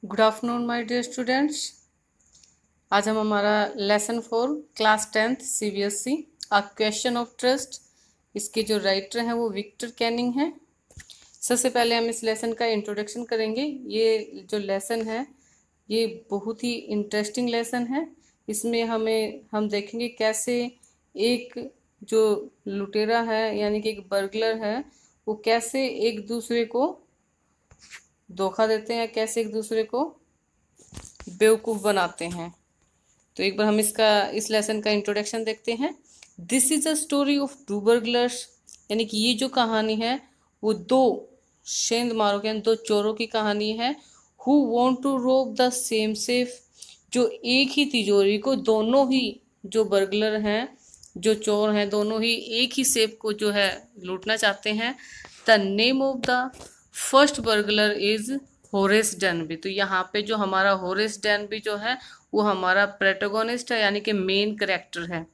Good afternoon my dear students. आज हम हमारा lesson 4 class 10th CBSE a question of trust, इसके जो राइटर हैं वो विक्टर कैनिंग हैं। सबसे पहले हम इस लेसन का इंट्रोडक्शन करेंगे। ये जो लेसन है ये बहुत ही इंटरेस्टिंग लेसन है। इसमें हम देखेंगे कैसे एक जो लुटेरा है यानी कि एक बर्गलर है वो कैसे एक दूसरे को धोखा देते हैं, कैसे एक दूसरे को बेवकूफ़ बनाते हैं। तो एक बार हम इस लेसन का इंट्रोडक्शन देखते हैं। This is a story of two burglars, यानी कि ये जो कहानी है वो दो शेंद मारों के दो चोरों की कहानी है। हु वांट टू रोब द सेम सेफ, जो एक ही तिजोरी को, दोनों ही जो बर्गलर हैं, जो चोर हैं, दोनों ही एक ही सेफ को जो है लूटना चाहते हैं। The name of the first burglar is Horace Denby. तो यहाँ पे जो हमारा होरेस डेनबी जो है वो हमारा प्रोटोगोनिस्ट है, यानी कि मेन करेक्टर है।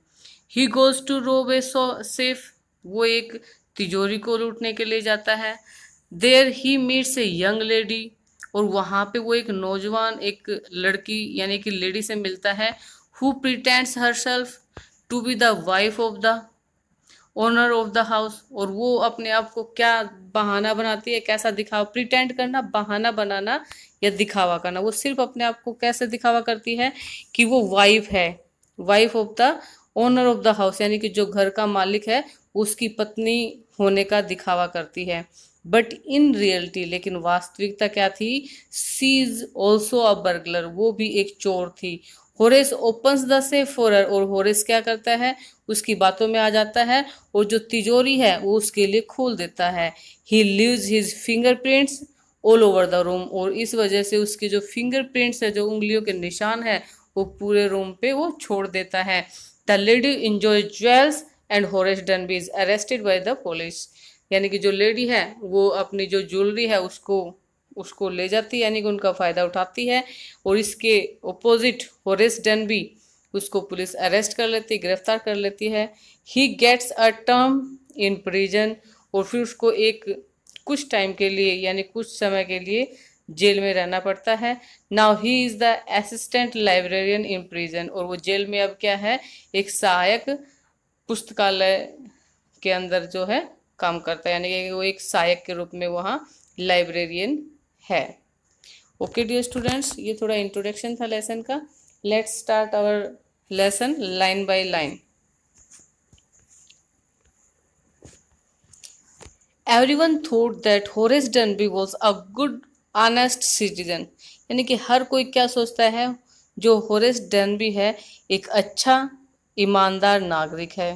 ही गोज टू रोब ए सेफ, वो एक तिजोरी को लूटने के लिए जाता है। There he meets a young lady, और वहाँ पे वो एक नौजवान, एक लड़की यानी कि लेडी से मिलता है। Who pretends herself to be the wife of the owner of the house, और वो अपने आप को क्या बहाना बनाती है, कैसा दिखावा, प्रिटेंड करना, बहाना बनाना या दिखावा करना। वो सिर्फ अपने आप को कैसे दिखावा करती है कि वो वाइफ है, wife of the owner of the house, यानी कि जो घर का मालिक है उसकी पत्नी होने का दिखावा करती है। बट इन रियलिटी, लेकिन वास्तविकता क्या थी, सी इज ऑल्सो अ बर्गलर, वो भी एक चोर थी। Horace opens the safe for her, और होरेस क्या करता है, उसकी बातों में आ जाता है और जो तिजोरी है वो उसके लिए खोल देता है। He leaves his fingerprints all over the room, और इस वजह से उसके जो फिंगरप्रिंट्स है, जो उंगलियों के निशान है, वो पूरे रूम पे वो छोड़ देता है। The lady enjoy jewels and Horace Danby is arrested by the police, यानी कि जो लेडी है वो अपनी जो ज्वेलरी है उसको उसको ले जाती है, यानी कि उनका फ़ायदा उठाती है, और इसके ओपोजिट होरेस डनबी, उसको पुलिस अरेस्ट कर लेती, गिरफ्तार कर लेती है। He gets a term in prison, और फिर उसको एक कुछ टाइम के लिए यानी कुछ समय के लिए जेल में रहना पड़ता है। Now he is the assistant librarian in prison, और वो जेल में अब क्या है, एक सहायक पुस्तकालय के अंदर जो है काम करता है, यानी कि वो एक सहायक के रूप में वहाँ लाइब्रेरियन है। ओके डियर स्टूडेंट्स, ये थोड़ा इंट्रोडक्शन था लेसन का। Let's start our lesson line by line. Everyone thought that Horace Danby was a good honest citizen, यानी कि हर कोई क्या सोचता है, जो होरेस डनबी है एक अच्छा ईमानदार नागरिक है।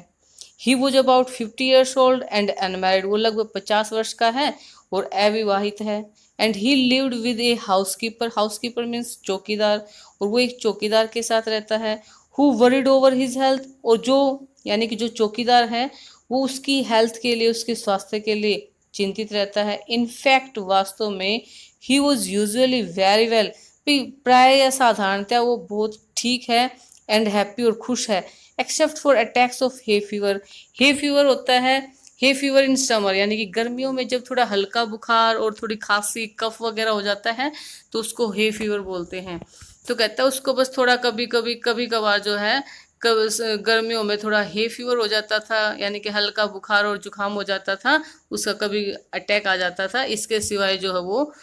He was about 50 years old and unmarried, वो लगभग 50 वर्ष का है और अविवाहित है। And he lived with A housekeeper, housekeeper means चौकीदार, और वो एक चौकीदार के साथ रहता है। Who worried over his health, और जो यानी कि जो चौकीदार है वो उसकी हेल्थ के लिए, उसके स्वास्थ्य के लिए चिंतित रहता है। इनफैक्ट वास्तव में he was usually very well, प्राय या साधारणतः वो बहुत ठीक है, एंड हैप्पी और खुश है, except for attacks of hay fever. Hay fever होता है, हे फीवर इन समर, यानी कि गर्मियों में जब थोड़ा हल्का बुखार और थोड़ी खांसी कफ वगैरह हो जाता है तो उसको हे फीवर बोलते हैं। तो कहता है उसको बस थोड़ा कभी कभार जो है गर्मियों में थोड़ा हे फीवर हो जाता था, यानी कि हल्का बुखार और जुकाम हो जाता था, उसका कभी अटैक आ जाता था। इसके सिवाय जो है वो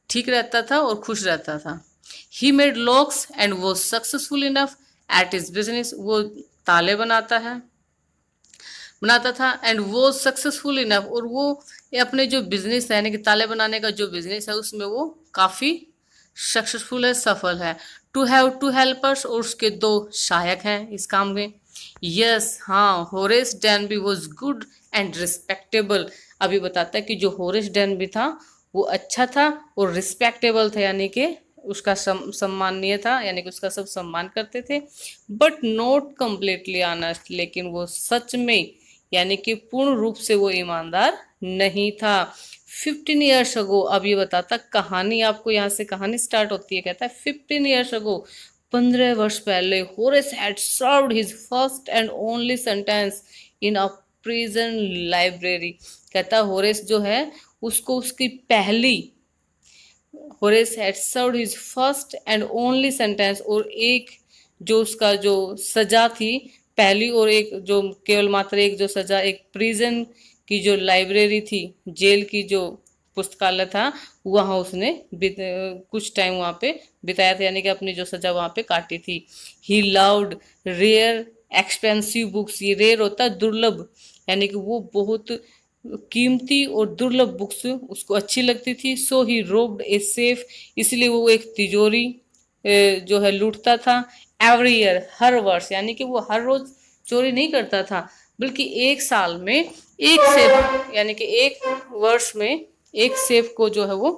ठीक रहता था और खुश रहता था। He made locks and was successful enough eight is business, वो ताले बनाता था एंड वो सक्सेसफुल इनफ, और वो अपने जो बिजनेस है यानी कि ताले बनाने का जो बिजनेस है उसमें वो काफ़ी सक्सेसफुल है, सफल है। टू हैव टू हेल्पर्स, और उसके दो सहायक हैं इस काम में। यस, हाँ, Horace डैनबी was good and respectable. अभी बताता है कि जो होरेस डैनबी था वो अच्छा था और रिस्पेक्टेबल था, यानी कि उसका सम्माननीय था, यानी कि उसका सब सम्मान करते थे। बट नॉट कम्प्लीटली ऑनेस्ट, लेकिन वो सच में यानी कि पूर्ण रूप से वो ईमानदार नहीं था। 15 ईयर्स अगो, अब ये बताता कहानी, आपको यहाँ से कहानी स्टार्ट होती है। कहता है 15 ईयर्स अगो, 15 वर्ष पहले, Horace had served his first and only sentence in a prison library. कहता होरेस जो है उसको उसकी पहली Horace had served his first and only sentence, और एक जो उसका जो सजा थी पहली और एक जो केवल मात्र एक जो सजा, एक प्रिजन की जो लाइब्रेरी थी, जेल की जो पुस्तकालय था, वहाँ उसने कुछ टाइम वहाँ पे बिताया था, यानी कि अपनी जो सजा वहाँ पे काटी थी। He loved rare expensive books, ये रेयर होता है दुर्लभ, यानी कि वो बहुत कीमती और दुर्लभ बुक्स उसको अच्छी लगती थी। सो ही रोब्ड ए सेफ, इसलिए वो एक तिजोरी जो है लूटता था। एवरी ईयर, हर वर्ष, यानी कि वो हर रोज चोरी नहीं करता था, बल्कि एक साल में एक सेफ, यानी कि एक वर्ष में एक सेफ को जो है वो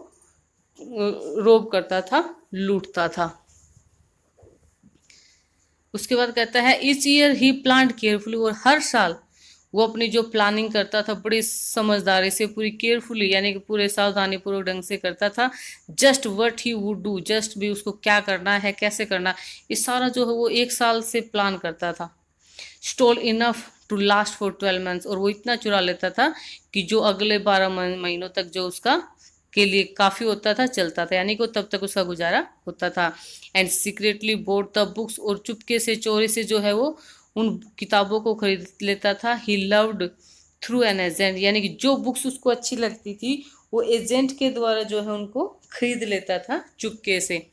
रोब करता था, लूटता था। उसके बाद कहता है ईच ईयर ही प्लान्ड केयरफुली, और हर साल वो अपनी जो प्लानिंग करता था बड़ी समझदारी से, पूरी केयरफुली, यानी कि पूरे सावधानी पूर्वक ढंग से करता था। Just what he would do, just भी उसको क्या करना है, कैसे करना, ये सारा जो है वो एक साल से प्लान करता था। Stole enough to last for 12 months, और वो इतना चुरा लेता था कि जो अगले 12 महीनों तक जो उसका के लिए काफ़ी होता था, चलता था, यानी कि तब तक उसका गुजारा होता था। And secretly board the books, और चुपके से चोरी से जो है वो उन किताबों को खरीद लेता था। He loved through an agent, यानी कि जो बुक्स उसको अच्छी लगती थी वो एजेंट के द्वारा जो है उनको खरीद लेता था चुपके से।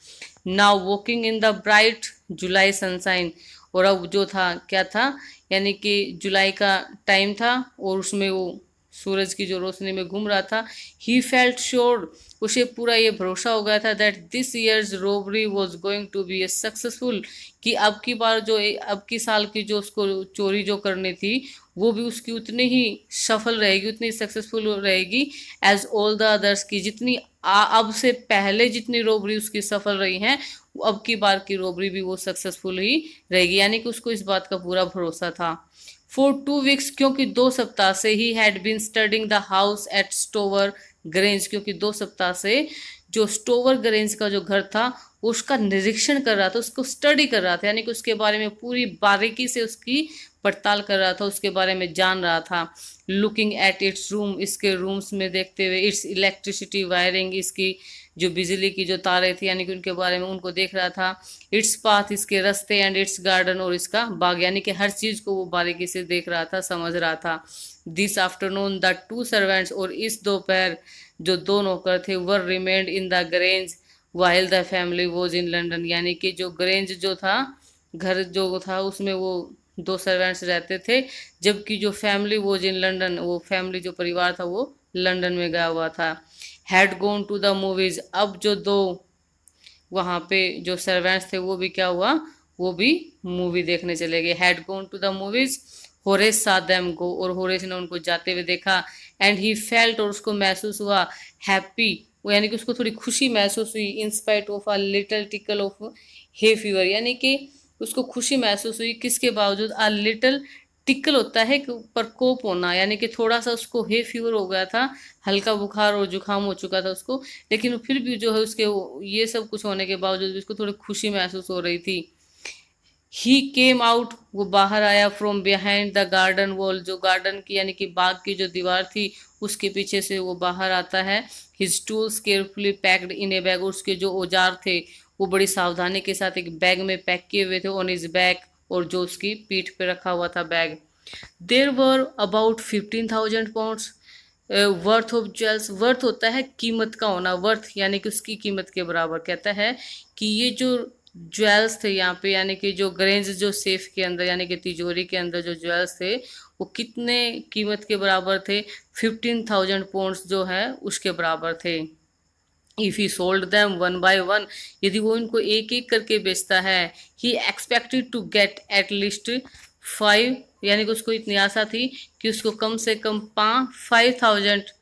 Now walking in the bright July sunshine, और अब जो था क्या था, यानी कि जुलाई का टाइम था और उसमें वो सूरज की जो रोशनी में घूम रहा था। ही फेल्ट श्योर, उसे पूरा ये भरोसा हो गया था that this year's robbery was going to be a successful, कि अब की बार जो अब की साल की जो उसको चोरी जो करनी थी वो भी उसकी उतनी ही सफल रहेगी, उतनी सक्सेसफुल रहेगी एज ऑल द अदर्स, की जितनी अब से पहले जितनी रोबरी उसकी सफल रही हैं, अब की बार की रोबरी भी वो सक्सेसफुल ही रहेगी, यानी कि उसको इस बात का पूरा भरोसा था। फॉर 2 वीक्स, क्योंकि 2 सप्ताह से he had been studying the house at Stover Grange, क्योंकि 2 सप्ताह से जो स्टोवर ग्रेंज का जो घर था उसका निरीक्षण कर रहा था, उसको स्टडी कर रहा था, यानी कि उसके बारे में पूरी बारीकी से उसकी पड़ताल कर रहा था, उसके बारे में जान रहा था। लुकिंग एट इट्स रूम, इसके रूम्स में देखते हुए, इट्स इलेक्ट्रिसिटी वायरिंग, इसकी जो बिजली की जो तारे थी, यानी कि उनके बारे में उनको देख रहा था। इट्स पाथ, इसके रास्ते, एंड इट्स गार्डन, और इसका बाग, यानी कि हर चीज को वो बारीकी से देख रहा था, समझ रहा था। दिस आफ्टरनून द 2 सर्वेंट्स, और इस दोपहर जो 2 नौकर थे, were remained in the grange while the family was in London, यानी कि जो ग्रेंज जो था, घर जो था, उसमें वो 2 सर्वेंट्स रहते थे, जबकि जो फैमिली वॉज इन लंडन, वो फैमिली जो परिवार था वो लंदन में गया हुआ था। Had gone to the movies, अब जो 2 वहाँ पे जो सर्वेंट्स थे वो भी क्या हुआ, वो भी मूवी देखने चले गए। Had gone to the movies, Horace saw them go, और होरेस ने उनको जाते हुए देखा। एंड ही फेल्ट, और उसको महसूस हुआ, हैप्पी, वो यानी कि उसको थोड़ी खुशी महसूस हुई, in spite of a little tackle of hay fever, यानी कि उसको खुशी महसूस हुई किसके बावजूद, अ लिटिल टिकल होता है प्रकोप होना, यानी कि थोड़ा सा उसको हे फीवर हो गया था, हल्का बुखार और जुकाम हो चुका था उसको, लेकिन फिर भी जो है उसके ये सब कुछ होने के बावजूद उसको थोड़ी खुशी महसूस हो रही थी। ही केम आउट, वो बाहर आया, from behind the garden wall, जो गार्डन की यानी कि बाग की जो दीवार थी उसके पीछे से वो बाहर आता है। His tools carefully packed in A bag, उसके जो औजार थे वो बड़ी सावधानी के साथ एक बैग में पैक किए हुए थे, ऑन हिज बैक, और जो उसकी पीठ पे रखा हुआ था bag. There were about 15,000 pounds worth of jewels, worth होता है कीमत का होना, वर्थ यानी कि उसकी कीमत के बराबर। कहता है कि ये जो ज्वेल्स थे यहाँ पे, यानी कि जो ग्रेंज जो सेफ के अंदर यानी कि तिजोरी के अंदर जो ज्वेल्स थे वो कितने कीमत के बराबर थे, 15,000 पाउंड्स जो है उसके बराबर थे। If he sold them 1 by 1, यदि वो इनको एक एक करके बेचता है, he expected to get at least 5, यानी कि उसको इतनी आशा थी कि उसको कम से कम 5,000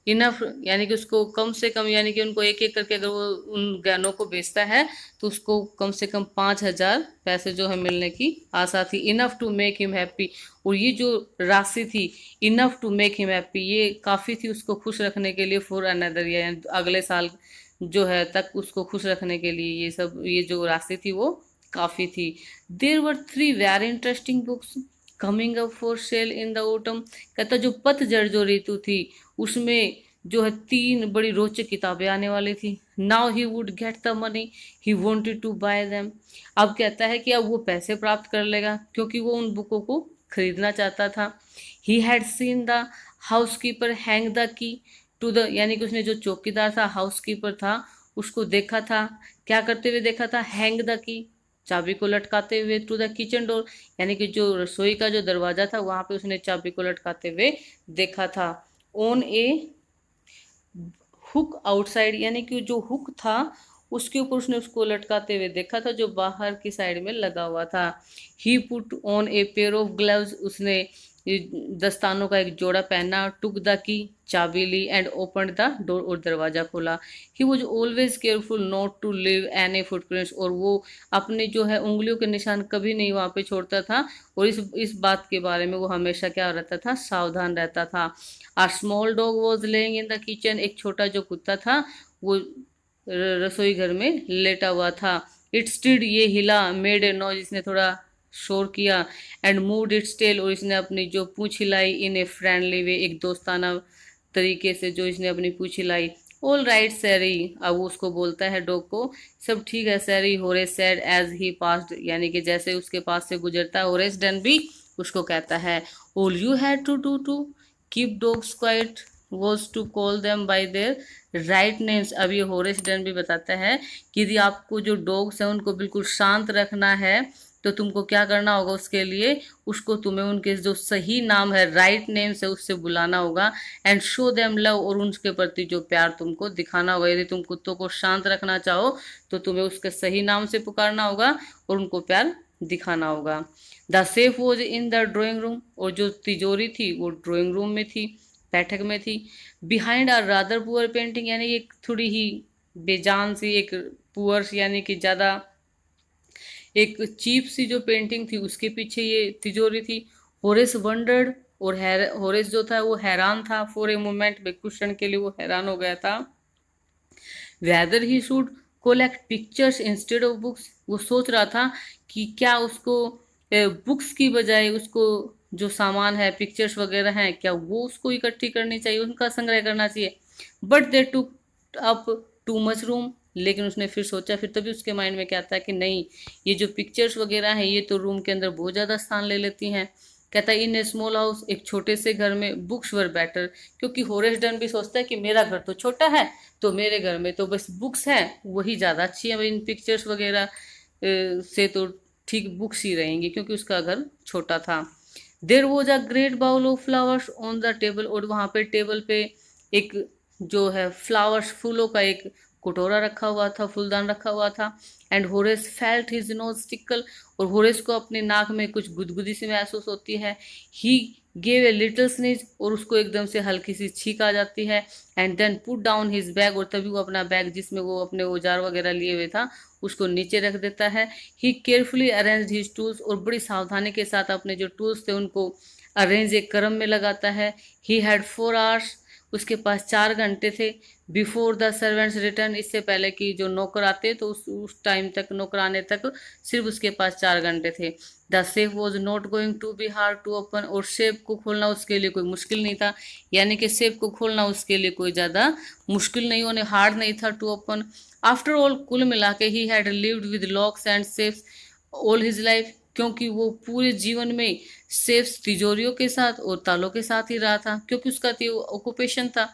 इनफ, यानी कि उसको कम से कम, यानी कि उनको एक एक करके अगर वो उन गहनों को बेचता है तो उसको कम से कम 5,000 पैसे जो है मिलने की आशा थी। Enough to make him happy, और ये जो राशि थी enough to make him happy, ये काफ़ी थी उसको खुश रखने के लिए, फॉर अनदर ईयर, अगले साल जो है तक उसको खुश रखने के लिए ये सब, ये जो राशि थी वो काफ़ी थी। There were 3 very interesting books coming up for sale in the autumn, कहता जो पतझड़ जो ऋतु थी उसमें जो है 3 बड़ी रोचक किताबें आने वाली थी। Now he would get the money he wanted to buy them. अब कहता है कि अब वो पैसे प्राप्त कर लेगा क्योंकि वो उन बुकों को खरीदना चाहता था। He had seen the housekeeper hang the key to the, यानी कि उसने जो चौकीदार था, हाउसकीपर था, उसको देखा था, क्या करते हुए देखा था, हैंग द की, चाबी को लटकाते हुए, टू द किचन डोर, यानी कि जो रसोई का जो दरवाजा था वहां पे उसने चाबी को लटकाते हुए देखा था। ऑन ए हुक आउटसाइड, यानी कि जो हुक था उसके ऊपर उसने उसको लटकाते हुए देखा था जो बाहर की साइड में लगा हुआ था। He put on a pair of gloves, उसने दस्तानों का एक जोड़ा पहना, टुक द की, चाबी ली, एंड ओपन द डोर, और दरवाजा खोला। He was always careful not to leave any footprints, और वो अपने जो है उंगलियों के निशान कभी नहीं वहाँ पे छोड़ता था, और इस बात के बारे में वो हमेशा क्या रहता था, सावधान रहता था। A small dog was lying in the kitchen, एक छोटा जो कुत्ता था वो रसोई घर में लेटा हुआ था। इट स्टिड, ये हिला, मेड ए नॉइज, इसने थोड़ा शोर किया, एंड मूव्ड इट्स टेल, और इसने अपनी जो पूंछ हिलाई, इन ए फ्रेंडली वे, एक दोस्ताना तरीके से जो इसने अपनी पूंछ हिलाई। ऑल राइट सैरी, अब वो उसको बोलता है डॉग को, सब ठीक है sorry, Horace said as he passed, यानी कि जैसे उसके पास से गुजरता है होरेस डन भी उसको कहता है। All you had to do to keep dogs quiet was to call them by their right names। अब ये होरेस डन भी बताता है कि यदि आपको जो डॉग्स हैं उनको बिल्कुल शांत रखना है तो तुमको क्या करना होगा, उसके लिए उसको तुम्हें उनके जो सही नाम है, राइट नेम से उससे बुलाना होगा। एंड शो देम लव, और उनके प्रति जो प्यार तुमको दिखाना होगा। यदि तुम कुत्तों को शांत रखना चाहो तो तुम्हें उसके सही नाम से पुकारना होगा और उनको प्यार दिखाना होगा। The safe was in the drawing room, और जो तिजोरी थी वो ड्राइंग रूम में थी, बैठक में थी। Behind are rather poor painting, यानी एक थोड़ी ही बेजान सी, एक पुअर यानी कि ज़्यादा एक चीप सी जो पेंटिंग थी उसके पीछे ये तिजोरी थी। होरेस वंडर्ड, और होरेस जो था वो हैरान था, फॉर ए मोमेंट, कुछ क्षण के लिए वो हैरान हो गया था। Weather he should collect pictures instead of books, वो सोच रहा था कि क्या उसको बुक्स की बजाय उसको जो सामान है, पिक्चर्स वगैरह हैं, क्या वो उसको इकट्ठी करनी चाहिए, उनका संग्रह करना चाहिए। But they took up too much room, लेकिन उसने फिर सोचा, फिर तभी उसके माइंड में क्या आता है कि नहीं, ये जो पिक्चर्स वगैरह हैं ये तो रूम के अंदर बहुत ज़्यादा स्थान ले लेती हैं। कहता है इन ए स्मॉल हाउस, एक छोटे से घर में, बुक्स वर बेटर, क्योंकि होरेस डन भी सोचता है कि मेरा घर तो छोटा है तो मेरे घर में तो बस बुक्स हैं वही ज़्यादा अच्छी है, इन पिक्चर्स वगैरह से तो ठीक बुक्स ही रहेंगी, क्योंकि उसका घर छोटा था। There was a great bowl of flowers on the table, और वहाँ पे टेबल पे एक जो है फ्लावर्स, फूलों का एक कटोरा रखा हुआ था, फूलदान रखा हुआ था। And Horace felt his nose tackle, और होरेस को अपने नाक में कुछ गुदगुदी सी महसूस होती है। He gave a little sneeze, और उसको एकदम से हल्की सी छींक आ जाती है। And then put down his bag, और तभी वो अपना बैग जिसमें वो अपने औजार वगैरह लिए हुए था उसको नीचे रख देता है। ही केयरफुली अरेंज हिज टूल्स, और बड़ी सावधानी के साथ अपने जो टूल्स थे उनको अरेंज एक क्रम में लगाता है। ही हैड 4 आवर्स, उसके पास 4 घंटे थे। बिफोर द सर्वेंट्स रिटर्न, इससे पहले कि जो नौकर आते तो उस टाइम तक, नौकर आने तक सिर्फ उसके पास 4 घंटे थे। The safe was not going to be hard to open, और सेफ को खोलना उसके लिए कोई मुश्किल नहीं था, यानी कि सेफ को खोलना उसके लिए कोई ज़्यादा मुश्किल नहीं, होने हार्ड नहीं था टू ओपन। आफ्टर ऑल, कुल मिला के he had lived with locks and safes all his life, क्योंकि वो पूरे जीवन में सेफ्स, तिजोरियों के साथ और तालों के साथ ही रहा था, क्योंकि उसका ऑक्यूपेशन था।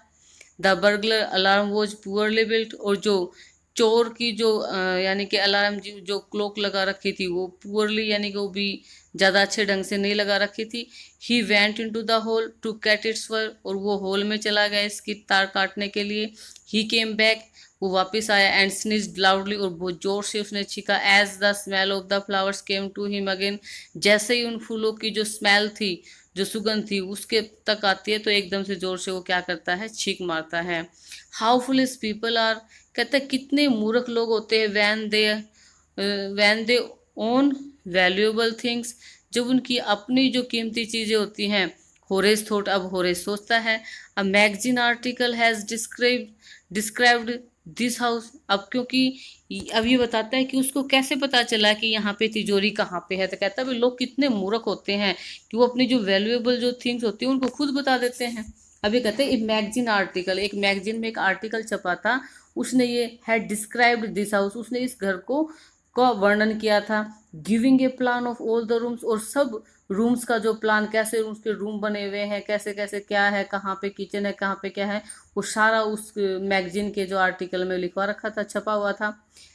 The burglar alarm was poorly built, और जो चोर की जो यानी कि अलार्म जो क्लॉक लगा रखी थी वो पुअरली, यानी कि वो भी ज़्यादा अच्छे ढंग से नहीं लगा रखी थी। He went into the hall to cut its wire, और वो होल में चला गया इसकी तार काटने के लिए। ही केम बैक, वो वापस आया, एंड स्नीज्ड लाउडली, और बहुत जोर से उसने छींका। As the smell of the flowers came to him again, जैसे ही उन फूलों की जो स्मेल थी, जो सुगंध थी उसके तक आती है तो एकदम से जोर से वो क्या करता है, छींक मारता है। हाउ फुलिश पीपल आर, कहते हैं कितने मूर्ख लोग होते हैं। When they own valuable things, जब उनकी अपनी जो कीमती चीज़ें होती हैं। होरेस थॉट, अब होरेस सोचता है। A magazine article has described this house, अब क्योंकि अब ये बताता है कि उसको कैसे पता चला कि यहाँ पे तिजोरी कहाँ पे है, तो कहता है भाई लोग कितने मूर्ख होते हैं कि वो अपनी जो वैल्यूएबल जो थिंग्स होती हैं उनको खुद बता देते हैं। अब ये कहते हैं एक मैगजीन आर्टिकल, एक मैगजीन में एक आर्टिकल छपा था उसने ये हैड डिस्क्राइब्ड दिस हाउस, उसने इस घर को का वर्णन किया था, giving a plan of all the rooms, और सब रूम्स का जो प्लान, कैसे रूम्स के रूम बने हुए हैं, कैसे कैसे क्या है, कहाँ पे किचन है, कहाँ पे क्या है, वो सारा उस मैगजीन के जो आर्टिकल में लिखवा रखा था, छपा हुआ था।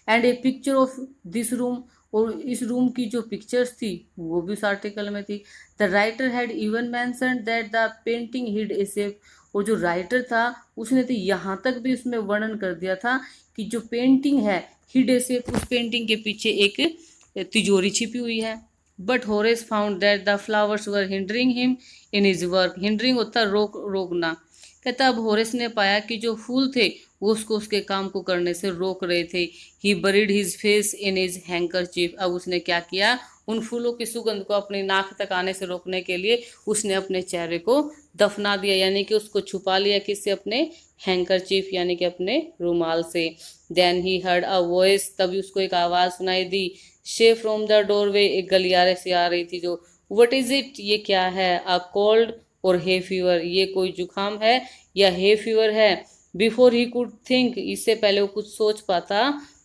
And A picture of this room, और इस रूम की जो पिक्चर्स थी वो भी उस आर्टिकल में थी। The writer had even mentioned that the painting hid a safe, और जो राइटर था उसने तो यहाँ तक भी उसमें वर्णन कर दिया था कि जो पेंटिंग है हिड ए सेफ, उस पेंटिंग के पीछे एक तिजोरी छिपी हुई है। But Horace found that the flowers were hindering him in his work, hindering होता है रोकना। कहता अब होरेस ने पाया कि जो फूल थे वो उसको उसके काम को करने से रोक रहे थे। He buried his face in his handkerchief, अब उसने क्या किया, उन फूलों की सुगंध को अपनी नाक तक आने से रोकने के लिए उसने अपने चेहरे को दफना दिया, यानी कि उसको छुपा लिया, किससे, अपने हैंकरचीफ यानी कि अपने रुमाल से। Then he heard a voice, तभी उसको एक आवाज़ सुनाई दी, शे फ्रॉम द डोरवे, एक गलियारे से आ रही थी जो, व्हाट इज इट, ये क्या है, अ कोल्ड और हे फीवर, ये कोई जुकाम है या हे फीवर है। बिफोर ही कुड थिंक, इससे पहले वो कुछ सोच पाता,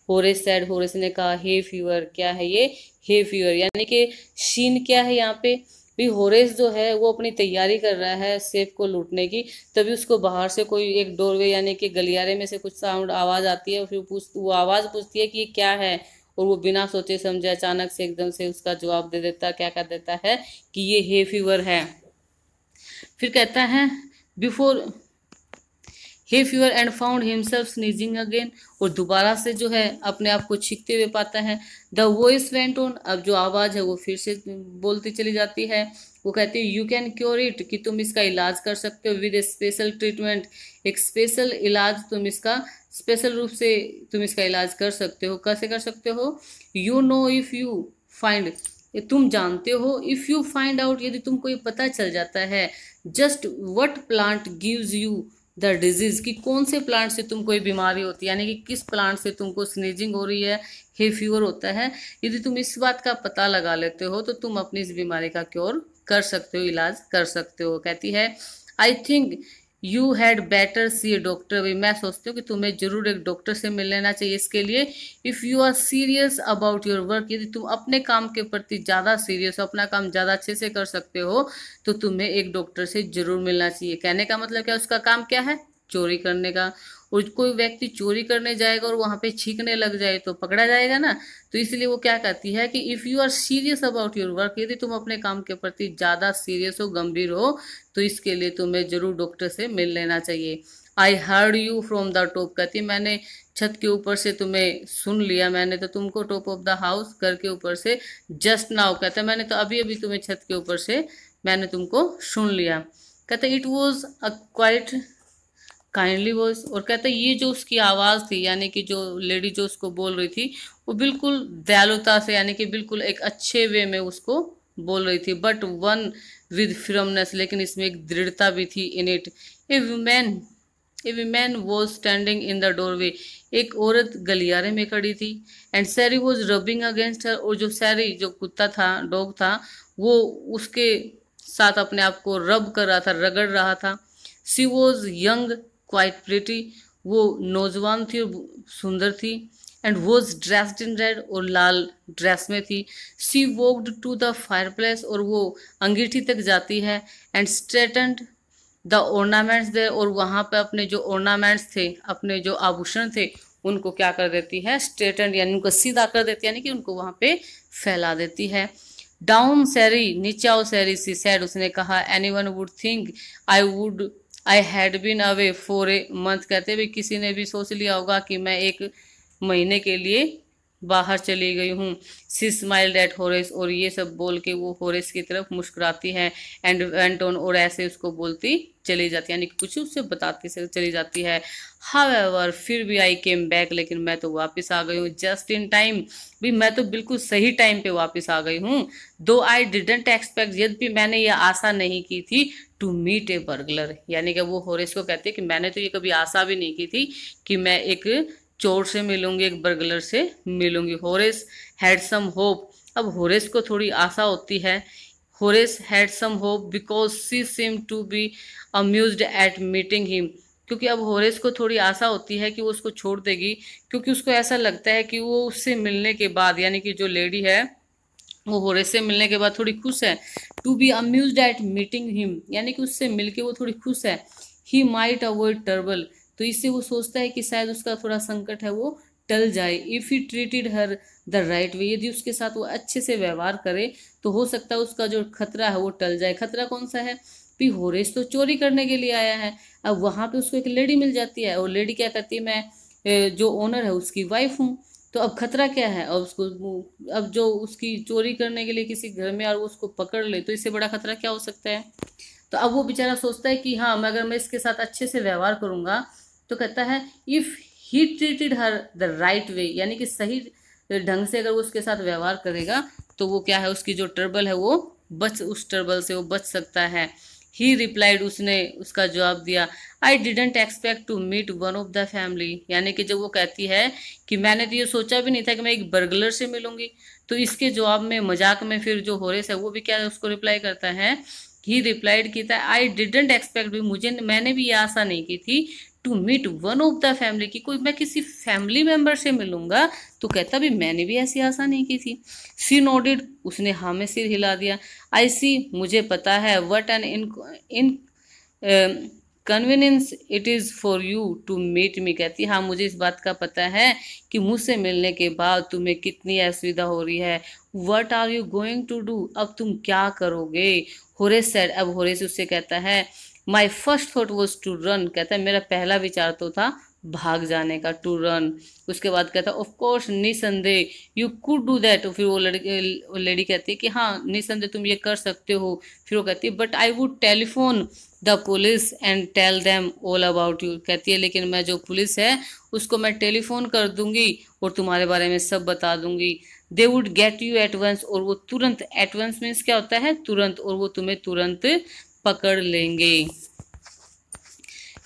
होरेस सैड, होरेस ने कहा हे फीवर, क्या है ये, हे फीवर, यानी कि शीन क्या है यहाँ पे भी, होरेस जो है वो अपनी तैयारी कर रहा है सेफ को लूटने की, तभी उसको बाहर से कोई एक डोरवे यानी कि गलियारे में से कुछ साउंड आवाज़ आती है, और फिर वो आवाज़ पूछती है कि ये क्या है, और वो बिना सोचे समझे अचानक से एकदम से उसका जवाब दे देता, क्या कर देता है कि ये हे फीवर है। फिर कहता है before hay fever and found himself sneezing again, और दोबारा से जो है अपने आप को छींकते हुए पाता है। द वॉइस वेंट ऑन, अब जो आवाज़ है वो फिर से बोलती चली जाती है, वो कहती है यू कैन क्योर इट, कि तुम इसका इलाज कर सकते हो, विद ए स्पेशल ट्रीटमेंट, एक स्पेशल इलाज, तुम इसका स्पेशल रूप से तुम इसका इलाज कर सकते हो। कैसे कर सकते हो, you know if you find, तुम जानते हो, इफ़ यू फाइंड आउट, यदि तुमको ये पता चल जाता है, just what plant gives you the disease, कि कौन से प्लांट से तुमको ये बीमारी होती है, यानी कि किस प्लांट से तुमको स्नीजिंग हो रही है, हे फीवर होता है, यदि तुम इस बात का पता लगा लेते हो तो तुम अपनी इस बीमारी का क्योर कर सकते हो, इलाज कर सकते हो। कहती है I think you had better C A doctor, भाई मैं सोचती हूँ कि तुम्हें जरूर एक डॉक्टर से मिल लेना चाहिए इसके लिए। If you are serious about your work, यदि तुम अपने काम के प्रति ज़्यादा सीरियस हो, अपना काम ज़्यादा अच्छे से कर सकते हो, तो तुम्हें एक डॉक्टर से जरूर मिलना चाहिए। कहने का मतलब क्या, उसका काम क्या है, चोरी करने का, और कोई व्यक्ति चोरी करने जाएगा और वहाँ पे छींकने लग जाए तो पकड़ा जाएगा ना, तो इसलिए वो क्या कहती है कि if you are serious about your work, यदि तुम अपने काम के प्रति ज़्यादा सीरियस हो, गंभीर हो, तो इसके लिए तुम्हें जरूर डॉक्टर से मिल लेना चाहिए। I heard you from the top, कहती मैंने छत के ऊपर से तुम्हें सुन लिया, मैंने तो तुमको टॉप ऑफ द हाउस, घर के ऊपर से, जस्ट नाउ, कहता मैंने तो अभी अभी तुम्हें छत के ऊपर से मैंने तुमको सुन लिया। कहते it was a quite kindly voice, और कहते ये जो उसकी आवाज़ थी, यानी कि जो लेडी जो उसको बोल रही थी, वो बिल्कुल दयालुता से, यानी कि बिल्कुल एक अच्छे वे में उसको बोल रही थी, बट वन विद फिरमनेस, लेकिन इसमें एक दृढ़ता भी थी in it. A women was standing in the doorway, एक औरत गलियारे में खड़ी थी, एंड सैरी वॉज रबिंग अगेंस्ट हर, और जो सैरी जो कुत्ता था, डॉग था, वो उसके साथ अपने आप को रब कर रहा था, रगड़ रहा था। She was young quite pretty, वो नौजवान थी और सुंदर थी, and was dressed in red, और लाल ड्रेस में थी। She walked to the fireplace, और वो अंगीठी तक जाती है, and straightened the ornaments there, और वहाँ पे अपने जो ऑर्नामेंट्स थे, अपने जो आभूषण थे, उनको क्या कर देती है, स्ट्रेटन्ड, यानी उनको सीधा कर देती है, यानी कि उनको वहाँ पे फैला देती है। डाउन सैरी, नीचे आओ सैरी, सी सैड, उसने कहा, anyone would think I had been away for a month, कहते भाई किसी ने भी सोच लिया होगा कि मैं एक महीने के लिए बाहर चली गई हूँ। सी स्माइल्ड एट होरेस, और ये सब बोल के वो होरेस की तरफ मुस्कुराती है, एंड वेंट ऑन, और ऐसे उसको बोलती चली जाती है, यानी कुछ उससे बताती से चली जाती है। हाउएवर, फिर भी आई केम बैक, लेकिन मैं तो वापस आ गई हूँ, जस्ट इन टाइम, भी मैं तो बिल्कुल सही टाइम पे वापस आ गई हूँ। दो आई डिडंट एक्सपेक्ट, यद्यपि मैंने ये आशा नहीं की थी, टू मीट ए बर्गलर, यानी कि वो होरेस को कहती है कि मैंने तो ये कभी आशा भी नहीं की थी कि मैं एक चोर से मिलूंगी, एक बर्गलर से मिलूंगी। होरेस हैड सम होप, अब होरेस को थोड़ी आशा होती है। Horace had some hope because she seem to be amused at meeting him, क्योंकि अब होरेस को थोड़ी आशा होती है कि वो उसको छोड़ देगी, क्योंकि उसको ऐसा लगता है कि वो उससे मिलने के बाद, यानी कि जो लेडी है वो होरेस से मिलने के बाद थोड़ी खुश है। To be amused at meeting him, यानी कि उससे मिलके वो थोड़ी खुश है। ही माइट अवॉइड ट्रबल, तो इससे वो सोचता है कि शायद उसका थोड़ा संकट है वो टल जाए। If he treated her the right way, यदि उसके साथ वो अच्छे से व्यवहार करे तो हो सकता है उसका जो खतरा है वो टल जाए। खतरा कौन सा है भी? होरेस तो चोरी करने के लिए आया है। अब वहाँ पे उसको एक लेडी मिल जाती है और लेडी क्या कहती है, मैं जो ओनर है उसकी वाइफ हूँ। तो अब खतरा क्या है? अब उसको, अब जो उसकी चोरी करने के लिए किसी घर में और वो उसको पकड़ ले तो इससे बड़ा खतरा क्या हो सकता है? तो अब वो बेचारा सोचता है कि हाँ, अगर मैं इसके साथ अच्छे से व्यवहार करूंगा, तो कहता है if he treated her the right way, यानी कि सही ढंग से अगर वो उसके साथ व्यवहार करेगा तो वो क्या है, उसकी जो ट्रबल है वो उस ट्रबल से वो बच सकता है। ही रिप्लाइड, उसने उसका जवाब दिया, I didn't expect to meet one of the family, यानी कि जब वो कहती है कि मैंने तो ये सोचा भी नहीं था कि मैं एक बर्गलर से मिलूंगी, तो इसके जवाब में मजाक में फिर जो होरेस है वो भी क्या है, उसको रिप्लाई करता है, ही रिप्लाइड की था, आई डिडेंट एक्सपेक्ट भी, मैंने भी ये आशा नहीं की थी, to meet one of the family, की कोई मैं किसी फैमिली मेंबर से मिलूंगा। तो कहता भी मैंने भी ऐसी आशा नहीं की थी। शी नोडेड, उसने हाँ में सिर हिला दिया। आई सी, मुझे पता है, what an inconvenience it is for you to meet me, कहती है हाँ मुझे इस बात का पता है कि मुझसे मिलने के बाद तुम्हें कितनी असुविधा हो रही है। What are you going to do, अब तुम क्या करोगे? होरेस सेड, अब होरेस उससे कहता है, my first thought was to run, कहता है मेरा पहला विचार तो था भाग जाने का, टू रन। उसके बाद कहता है ऑफ कोर्स निसंदेह यू कुड डू दैट, फिर वो लेडी कहती है कि हाँ निसंदेह तुम ये कर सकते हो। फिर वो कहती है but I would telephone the police and tell them all about you, कहती है लेकिन मैं जो पुलिस है उसको मैं टेलीफोन कर दूंगी और तुम्हारे बारे में सब बता दूंगी। They would get you at once, और वो तुरंत, एट वंस मीन्स क्या होता है, तुरंत, और वो तुम्हें तुरंत पकड़ लेंगे।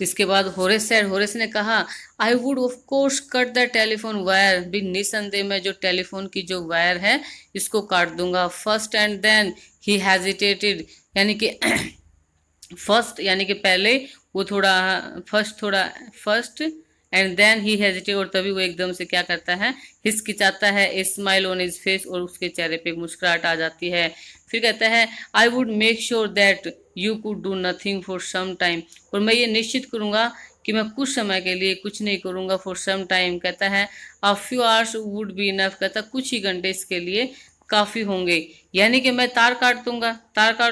इसके बाद होरेस ने कहा, I would of course cut the telephone wire, भी निसंदेह मैं जो टेलीफोन की जो वायर है इसको काट दूंगा। First and then he hesitated, यानी कि फर्स्ट यानी कि पहले वो थोड़ा first and then he hesitate, और तभी वो एकदम से क्या करता है, हिचकिचाता है। A smile on his face, और उसके चेहरे पे मुस्कुराहट आ जाती है। फिर कहता है I would make sure that you could do nothing for some time, और मैं ये निश्चित करूंगा कि मैं कुछ समय के लिए कुछ नहीं करूंगा। फॉर सम टाइम कहता है अ few hours would be enough, कहता कुछ ही घंटे इसके लिए काफ़ी होंगे, यानी कि मैं तार काट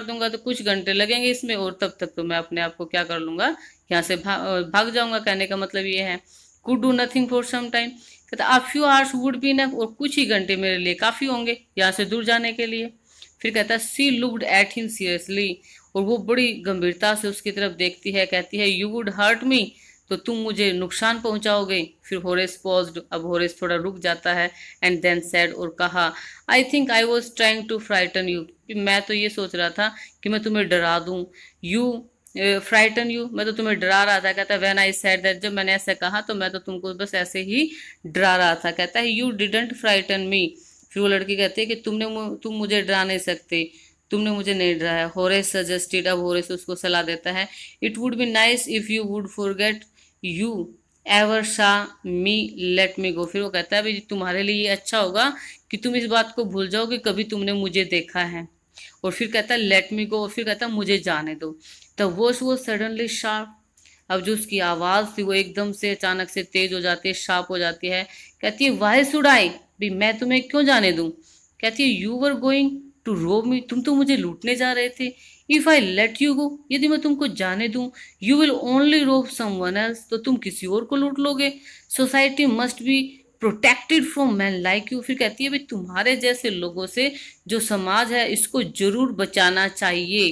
दूंगा तो कुछ घंटे लगेंगे इसमें, और तब तक तो मैं अपने आप को क्या कर लूँगा, यहाँ से भाग जाऊंगा। कहने का मतलब ये है could do nothing for some time, कहता a few hours would be enough, और कुछ ही घंटे मेरे लिए काफ़ी होंगे यहाँ से दूर जाने के लिए। फिर कहता है सी लुक्ड एट हिम सीरियसली, और वो बड़ी गंभीरता से उसकी तरफ देखती है। कहती है यू वुड हर्ट मी, तो तुम मुझे नुकसान पहुंचाओगे। फिर होरेस पॉज्ड, अब होरेस थोड़ा रुक जाता है, एंड देन सेड, और कहा I think I was trying to frighten you, मैं तो ये सोच रहा था कि मैं तुम्हें डरा दूं। यू फ्राइटन यू, मैं तो तुम्हें डरा रहा था। कहता है व्हेन आई सेड दैट, जब मैंने ऐसा कहा तो मैं तो तुमको बस ऐसे ही डरा रहा था। कहता है यू डिडंट फ्राइटन मी, फिर वो लड़की कहती है कि तुम मुझे डरा नहीं सकते, तुमने मुझे नहीं डराया। होरेस सजेस्टेड, अब होरेस उसको सलाह देता है, it would be nice if you would forget you ever सा मी लेट मी गो, फिर वो कहता है भाई तुम्हारे लिए ये अच्छा होगा कि तुम इस बात को भूल जाओ कि कभी तुमने मुझे देखा है। और फिर कहता है लेट मी गो, और फिर कहता है मुझे जाने दो। द वॉइस वो सडनली शार्प, अब जो उसकी आवाज़ थी वो एकदम से अचानक से तेज हो जाती है, शार्प हो जाती है। कहती है वाई शुड आई, भी मैं तुम्हें क्यों जाने दूं। कहती है यू वर गोइंग टू रोब मी, तुम तो मुझे लूटने जा रहे थे। If I let you go, यदि मैं तुमको जाने दूं, यू विल ओनली रोब समवन एल्स, तो तुम किसी और को लूट लोगे। Society must be protected from man like you, फिर कहती है भाई तुम्हारे जैसे लोगों से जो समाज है इसको जरूर बचाना चाहिए।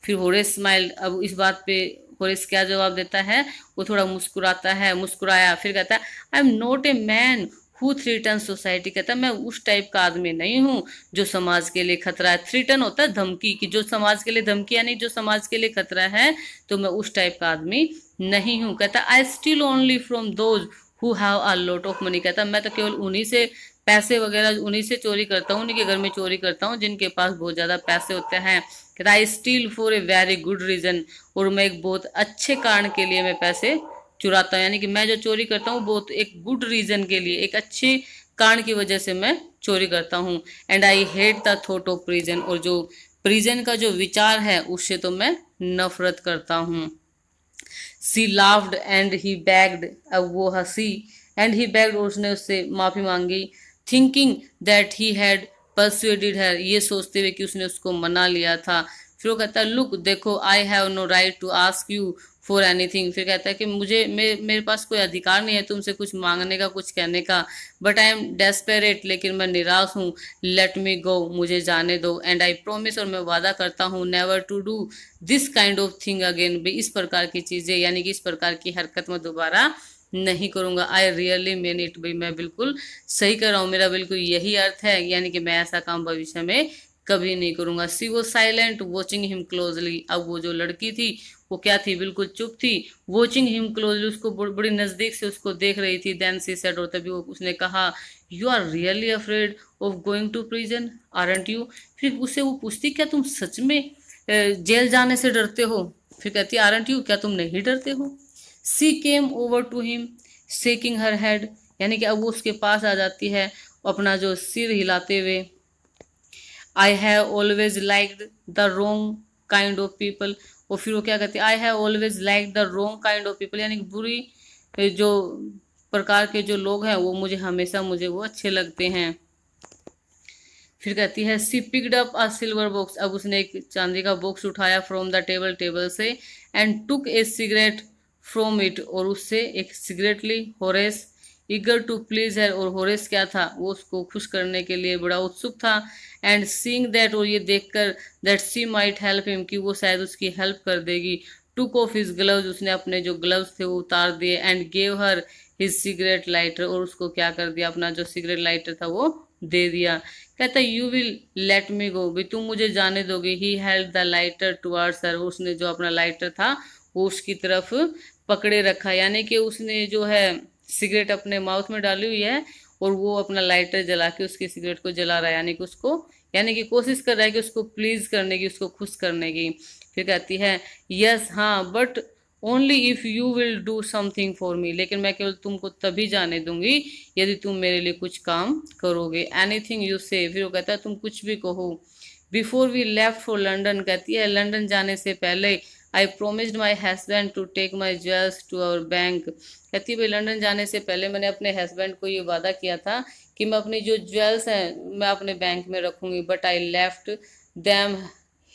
फिर होरेस स्माइल, अब इस बात पे होरेस क्या जवाब देता है, वो थोड़ा मुस्कुराया। फिर कहता है I am not a man who threaten society, कहता है मैं उस टाइप का आदमी नहीं हूँ जो समाज के लिए खतरा है। थ्रीटन होता है धमकी, कि जो समाज के लिए धमकी, यानी जो समाज के लिए खतरा है, तो मैं उस टाइप का आदमी नहीं हूँ। कहता I steal only from those who have a lot of money, कहता मैं तो केवल उन्हीं से पैसे वगैरह उन्हीं से चोरी करता हूँ, उन्हीं के घर में चोरी करता हूँ जिनके पास बहुत ज़्यादा पैसे होते हैं। कहता I steal for a very good reason, और मैं एक बहुत अच्छे कारण के लिए मैं पैसे चुराता हूँ, यानी कि मैं जो चोरी करता हूँ बहुत एक गुड रीजन के लिए, एक अच्छे कारण की वजह से मैं चोरी करता हूँ। And I hate the thought of prison, और जो प्रिजन का जो विचार है उससे तो मैं नफरत करता हूँ। सी लाफ्ड एंड ही बैग्ड, अब वो हंसी, एंड ही बैग्ड, और उसने उससे माफी मांगी, thinking that he had persuaded her, ये सोचते हुए कि उसने उसको मना लिया था। फिर वो कहता है लुक देखो, I have no right to ask you for anything, फिर कहता है कि मेरे पास कोई अधिकार नहीं है तुमसे कुछ मांगने का, कुछ कहने का, बट आई एम डेस्पेरेट, लेकिन मैं निराश हूँ, लेट मी गो, मुझे जाने दो, एंड आई प्रोमिस, और मैं वादा करता हूँ, never to do this kind of thing again, इस प्रकार की चीजें यानी कि इस प्रकार की हरकत मैं दोबारा नहीं करूंगा। आई रियली मीन इट, भाई मैं बिल्कुल सही कर रहा हूँ, मेरा बिल्कुल यही अर्थ है, यानी कि मैं ऐसा काम भविष्य में कभी नहीं करूंगा। सी वो साइलेंट वॉचिंग हिम क्लोजली, अब वो जो लड़की थी वो क्या थी, बिल्कुल चुप थी। वॉचिंग हिम क्लोजली, उसको बड़ी नजदीक से उसको देख रही थी। देन सी सेड, और तभी उसने कहा you are really afraid of going to prison aren't you, फिर उससे वो पूछती क्या तुम सच में जेल जाने से डरते हो, फिर कहती आरंट यू, क्या तुम नहीं डरते हो। She came over to him shaking her head, यानी कि अब वो उसके पास आ जाती है अपना जो सिर हिलाते हुए। I have always liked the wrong kind of people, और फिर वो क्या कहती है, I have always like the wrong kind of people, यानी कि बुरी जो प्रकार के जो लोग हैं वो मुझे वो अच्छे लगते हैं। फिर कहती है she picked up a silver box, अब उसने एक चांदी का बॉक्स उठाया फ्रॉम द टेबल से, and took a cigarette from it, और उससे एक सिगरेट ली। Horace eager to please her, और होरेस क्या था, वो उसको खुश करने के लिए बड़ा उत्सुक था। एंड सीइंग दैट, और ये देखकर that she might help him, कि वो शायद उसकी हेल्प कर देगी। टुक ऑफ हिज ग्लव्स, उसने अपने जो ग्लव्स थे वो उतार दिए। And gave her his cigarette lighter, और उसको क्या कर दिया, अपना जो सिगरेट लाइटर था वो दे दिया। कहता यू विल लेट मी गो, भी तुम मुझे जाने दोगे। He held the lighter towards हर, उसने जो अपना लाइटर था वो उसकी तरफ पकड़े रखा, यानी कि उसने जो है सिगरेट अपने माउथ में डाली हुई है और वो अपना लाइटर जला के उसकी सिगरेट को जला रहा है, यानी कि कोशिश कर रहा है कि उसको प्लीज करने की, उसको खुश करने की। फिर कहती है यस हाँ, but only if you will do something for me, लेकिन मैं केवल तुमको तभी जाने दूंगी यदि तुम मेरे लिए कुछ काम करोगे। एनीथिंग यू से, फिर वो कहता है तुम कुछ भी कहो। Before we left for London, कहती है लंदन जाने से पहले I promised my husband to take my jewels to our bank, कहती है भाई लंदन जाने से पहले मैंने अपने हस्बैंड को ये वादा किया था कि मैं अपनी जो ज्वेल्स हैं मैं अपने बैंक में रखूंगी। But I left them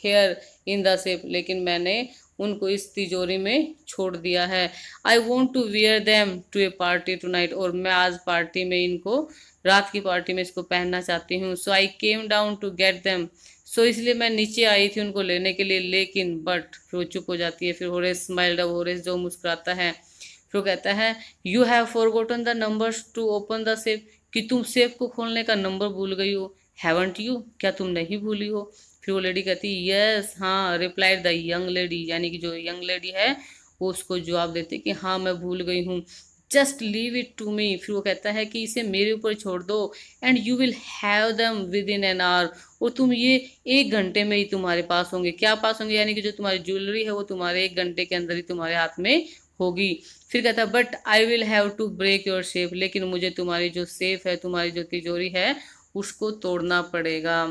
here in the safe, लेकिन मैंने उनको इस तिजोरी में छोड़ दिया है। I want to wear them to a party tonight, और मैं आज पार्टी में इनको, रात की पार्टी में इसको पहनना चाहती हूँ। So I came down to get them, so इसलिए मैं नीचे आई थी उनको लेने के लिए, लेकिन बट, फिर वो चुप हो जाती है। फिर होरेस स्माइल्ड, अब होरेस जो मुस्कुराता है, फिर वो कहता है you have forgotten the numbers to open the safe, कि तुम सेफ को खोलने का नंबर भूल गई हो। हैवंट यू, क्या तुम नहीं भूली हो। फिर वो लेडी कहती यस हाँ, रिप्लाइड द यंग लेडी, यानी कि जो यंग लेडी है वो उसको जवाब देती कि हाँ मैं भूल गई हूँ। Just leave it to me, फिर वो कहता है कि इसे मेरे ऊपर छोड़ दो। And you will have them with in an hour, और तुम ये 1 घंटे में ही तुम्हारे पास होंगे। क्या पास होंगे, यानी कि जो तुम्हारी ज्वेलरी है वो तुम्हारे 1 घंटे के अंदर ही तुम्हारे हाथ में होगी। फिर कहता है but I will have to break your safe, लेकिन मुझे तुम्हारी जो सेफ है, तुम्हारी जो तिजोरी है उसको तोड़ना पड़ेगा।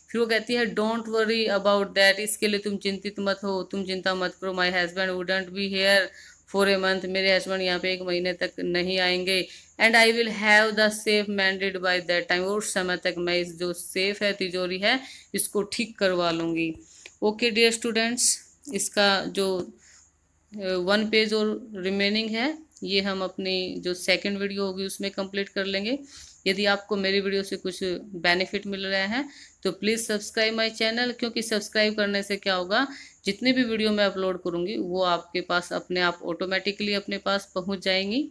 फिर वो कहती है डोंट वरी अबाउट दैट, इसके लिए तुम चिंतित मत हो, तुम चिंता मत करो। My husband wouldn't be here for a month, मेरे हस्बैंड यहाँ पे 1 महीने तक नहीं आएंगे। And I will have the safe mended by that time, और उस समय तक मैं इस जो सेफ है, तिजोरी है, इसको ठीक करवा लूँगी। ओके डियर स्टूडेंट्स, इसका जो 1 पेज और रिमेनिंग है ये हम अपनी जो सेकंड वीडियो होगी उसमें कंप्लीट कर लेंगे। यदि आपको मेरी वीडियो से कुछ बेनिफिट मिल रहा है तो प्लीज़ सब्सक्राइब माय चैनल, क्योंकि सब्सक्राइब करने से क्या होगा, जितनी भी वीडियो मैं अपलोड करूँगी वो आपके पास अपने आप ऑटोमेटिकली अपने पास पहुँच जाएंगी।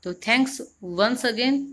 तो थैंक्स वंस अगेन।